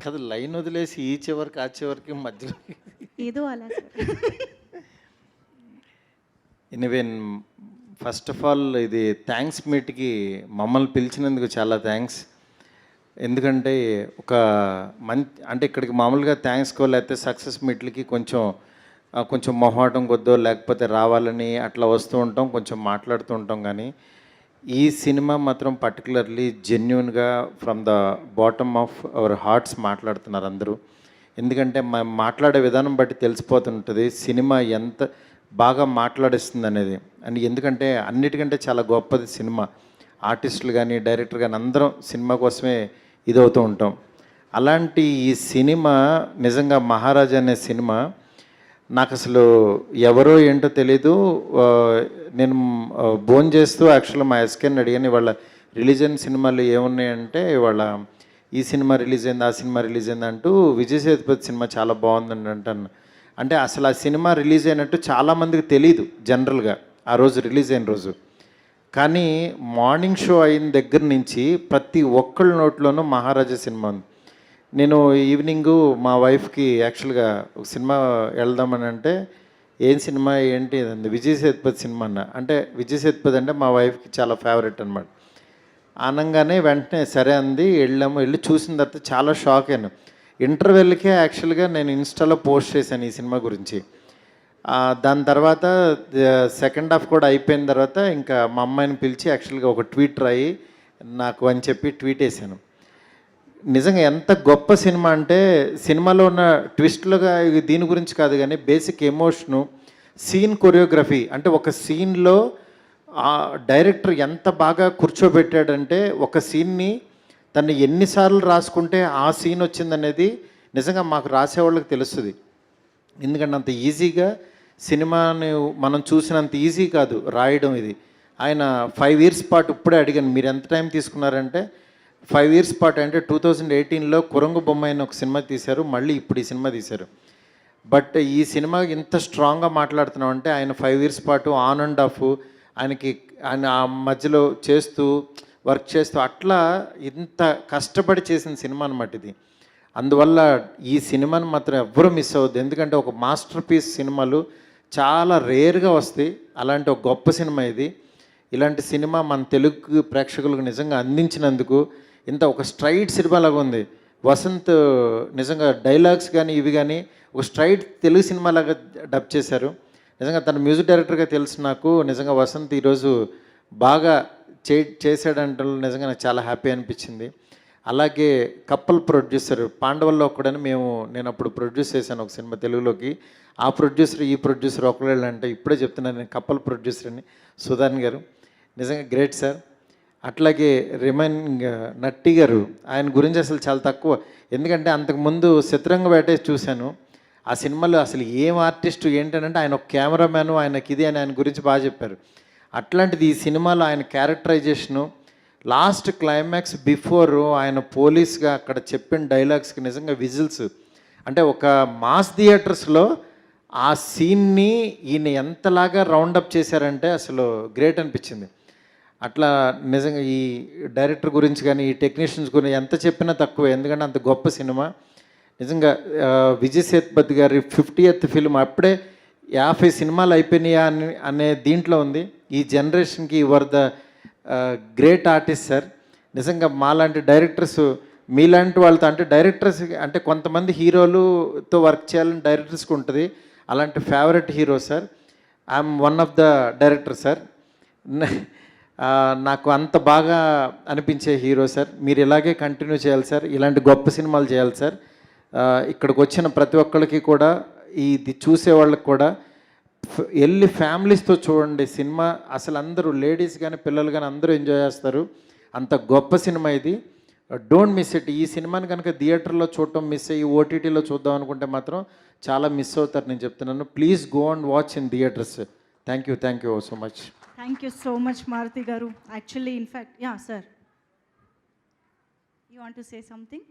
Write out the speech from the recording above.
కదా లైన్ వదిలేసి ఈ చివరికి ఆ చివరికి మధ్యలో ఏదో అలా సార్. ఎనీవేన్ ఫస్ట్ ఆఫ్ ఆల్ ఇది థ్యాంక్స్ మీట్కి మమ్మల్ని పిలిచినందుకు చాలా థ్యాంక్స్. ఎందుకంటే ఒక అంటే ఇక్కడికి మామూలుగా థ్యాంక్స్కో లేకపోతే సక్సెస్ మీట్లకి కొంచెం మొహాటం కొద్దో లేకపోతే రావాలని అట్లా వస్తూ ఉంటాం, కొంచెం మాట్లాడుతూ ఉంటాం. కానీ ఈ సినిమా మాత్రం పర్టికులర్లీ జెన్యున్గా from the bottom of our hearts మాట్లాడుతున్నారు అందరూ. ఎందుకంటే మాట్లాడే విధానం బట్టి తెలిసిపోతుంటుంది సినిమా ఎంత బాగా మాట్లాడిస్తుంది అనేది. అండ్ ఎందుకంటే అన్నిటికంటే చాలా గొప్పది సినిమా. ఆర్టిస్టులు కానీ డైరెక్టర్ కానీ అందరం సినిమా కోసమే ఇదవుతూ ఉంటాం. అలాంటి ఈ సినిమా నిజంగా మహారాజా అనే సినిమా నాకు అసలు ఎవరో ఏంటో తెలీదు. నేను భోన్ చేస్తూ యాక్చువల్గా మా ఎస్కేని అడిగాను, ఇవాళ రిలీజ్ అయిన సినిమాలు ఏమున్నాయంటే ఇవాళ ఈ సినిమా రిలీజ్ అయింది, ఆ సినిమా రిలీజ్ అయింది అంటూ విజయ్ సేతుపతి సినిమా చాలా బాగుందండి అంటాను. అంటే అసలు ఆ సినిమా రిలీజ్ అయినట్టు చాలామందికి తెలీదు జనరల్గా ఆ రోజు రిలీజ్ అయిన రోజు. కానీ మార్నింగ్ షో అయిన దగ్గర నుంచి ప్రతి ఒక్కళ్ళ నోట్లోనూ మహారాజా సినిమా ఉంది. నేను ఈవినింగు మా వైఫ్కి యాక్చువల్గా ఒక సినిమా వెళ్దామని అంటే ఏం సినిమా ఏంటి అంది, విజయ్ సేతుపతి సినిమా అన్న. అంటే విజయ్ సేతుపతి అంటే మా వైఫ్కి చాలా ఫేవరెట్ అనమాట. అనగానే వెంటనే సరే అంది, వెళ్ళాము. వెళ్ళి చూసిన తర్వాత చాలా షాక్ అయ్యాను. ఇంటర్వెల్కే యాక్చువల్గా నేను ఇన్స్టాలో పోస్ట్ చేశాను ఈ సినిమా గురించి. దాని తర్వాత సెకండ్ హాఫ్ కూడా అయిపోయిన తర్వాత ఇంకా మా అమ్మాయిని పిలిచి యాక్చువల్గా ఒక ట్వీట్ రాయి నాకు అని చెప్పి ట్వీట్ వేసాను. నిజంగా ఎంత గొప్ప సినిమా అంటే సినిమాలో ఉన్న ట్విస్ట్లుగా దీని గురించి కాదు కానీ బేసిక్ ఎమోషను, సీన్ కొరియోగ్రఫీ. అంటే ఒక సీన్లో డైరెక్టర్ ఎంత బాగా కూర్చోబెట్టాడంటే ఒక సీన్ని తను ఎన్నిసార్లు రాసుకుంటే ఆ సీన్ వచ్చిందనేది నిజంగా మాకు రాసేవాళ్ళకి తెలుస్తుంది. ఎందుకంటే అంత ఈజీగా సినిమాని మనం చూసినంత ఈజీ కాదు రాయడం ఇది. ఆయన 5 years పాటు ఇప్పుడే అడిగాను మీరు ఎంత టైం తీసుకున్నారంటే 5 years పాటు అంటే 2018లో కురంగు బొమ్మ అయిన ఒక సినిమా తీశారు, మళ్ళీ ఇప్పుడు ఈ సినిమా తీశారు. బట్ ఈ సినిమా ఇంత స్ట్రాంగ్గా మాట్లాడుతున్నాం అంటే ఆయన 5 years పాటు ఆన్ అండ్ ఆఫ్ ఆయన ఆ మధ్యలో వర్క్ చేస్తూ అట్లా ఇంత కష్టపడి చేసిన సినిమా అనమాట ఇది. అందువల్ల ఈ సినిమాని మాత్రం ఎవ్వరూ మిస్ అవ్వద్దు. ఎందుకంటే ఒక మాస్టర్ పీస్ సినిమాలు చాలా రేర్గా వస్తాయి. అలాంటి ఒక గొప్ప సినిమా ఇది. ఇలాంటి సినిమా మన తెలుగు ప్రేక్షకులకు నిజంగా అందించినందుకు ఇంత ఒక స్ట్రైట్ సినిమా లాగా ఉంది. వసంత్ నిజంగా డైలాగ్స్ కానీ ఇవి కానీ ఒక స్ట్రైట్ తెలుగు సినిమా లాగా డబ్ చేశారు. నిజంగా తన మ్యూజిక్ డైరెక్టర్గా తెలుసు నాకు. నిజంగా వసంత్ ఈరోజు బాగా చేశాడంటే నిజంగా నాకు చాలా హ్యాపీ అనిపించింది. అలాగే కప్పల్ ప్రొడ్యూసర్ పాండవల్లో ఒక్కడని నేను అప్పుడు ప్రొడ్యూస్ చేశాను ఒక సినిమా తెలుగులోకి. ఆ ప్రొడ్యూసర్ ఈ ప్రొడ్యూసర్ ఒకళ్ళు అంటే ఇప్పుడే చెప్తున్నాను నేను కప్పల్ ప్రొడ్యూసర్ అని, సుధాన్ గారు నిజంగా గ్రేట్ సార్. అట్లాగే నట్టి గారు, ఆయన గురించి అసలు చాలా తక్కువ. ఎందుకంటే అంతకుముందు శత్రురంగ వేట చూశాను. ఆ సినిమాలో అసలు ఏం ఆర్టిస్టు ఏంటంటే ఆయన ఒక కెమెరామ్యాను, ఆయనకి ఇది అని ఆయన గురించి బాగా చెప్పారు. అట్లాంటిది ఈ సినిమాలో ఆయన క్యారెక్టరైజేషను, లాస్ట్ క్లైమాక్స్ బిఫోర్ ఆయన పోలీస్గా అక్కడ చెప్పిన డైలాగ్స్కి నిజంగా విజిల్స్. అంటే ఒక మాస్ థియేటర్స్లో ఆ సీన్ని ఈయన ఎంతలాగా రౌండప్ చేశారంటే అసలు గ్రేట్ అనిపించింది. అట్లా నిజంగా ఈ డైరెక్టర్ గురించి కానీ ఈ టెక్నీషియన్స్ గురించి ఎంత చెప్పినా తక్కువే. ఎందుకంటే అంత గొప్ప సినిమా నిజంగా. విజయ్ సేతుపతి గారి 50th ఫిల్మ్ అప్పుడే 50 సినిమాలు అయిపోయినాయా అనే దీంట్లో ఉంది. ఈ జనరేషన్కి your the great artist sir. నిజంగా మాలాంటి డైరెక్టర్స్ మీలాంటి వాళ్ళతో అంటే డైరెక్టర్స్ అంటే కొంతమంది హీరోలుతో వర్క్ చేయాలని డైరెక్టర్స్కి ఉంటుంది. అలాంటి favourite hero sir. I'm one of the director sir. నాకు అంత బాగా అనిపించే హీరో సార్. మీరు ఇలాగే కంటిన్యూ చేయాలి సార్, ఇలాంటి గొప్ప సినిమాలు చేయాలి సార్. ఇక్కడికి వచ్చిన ప్రతి ఒక్కరికి కూడా ఇది చూసేవాళ్ళకి కూడా వెళ్ళి ఫ్యామిలీస్తో చూడండి సినిమా. అసలు అందరూ లేడీస్ కానీ పిల్లలు కానీ అందరూ ఎంజాయ్ చేస్తారు. అంత గొప్ప సినిమా ఇది. Don't miss it. ఈ సినిమాని కనుక థియేటర్లో చూడటం మిస్ అయ్యి ఓటీటీలో చూద్దాం అనుకుంటే మాత్రం చాలా మిస్ అవుతారు నేను చెప్తున్నాను. Please go and watch in theatres. Thank you so much. Thank you so much Maruthi గారు. Actually in fact yeah sir, you want to say something?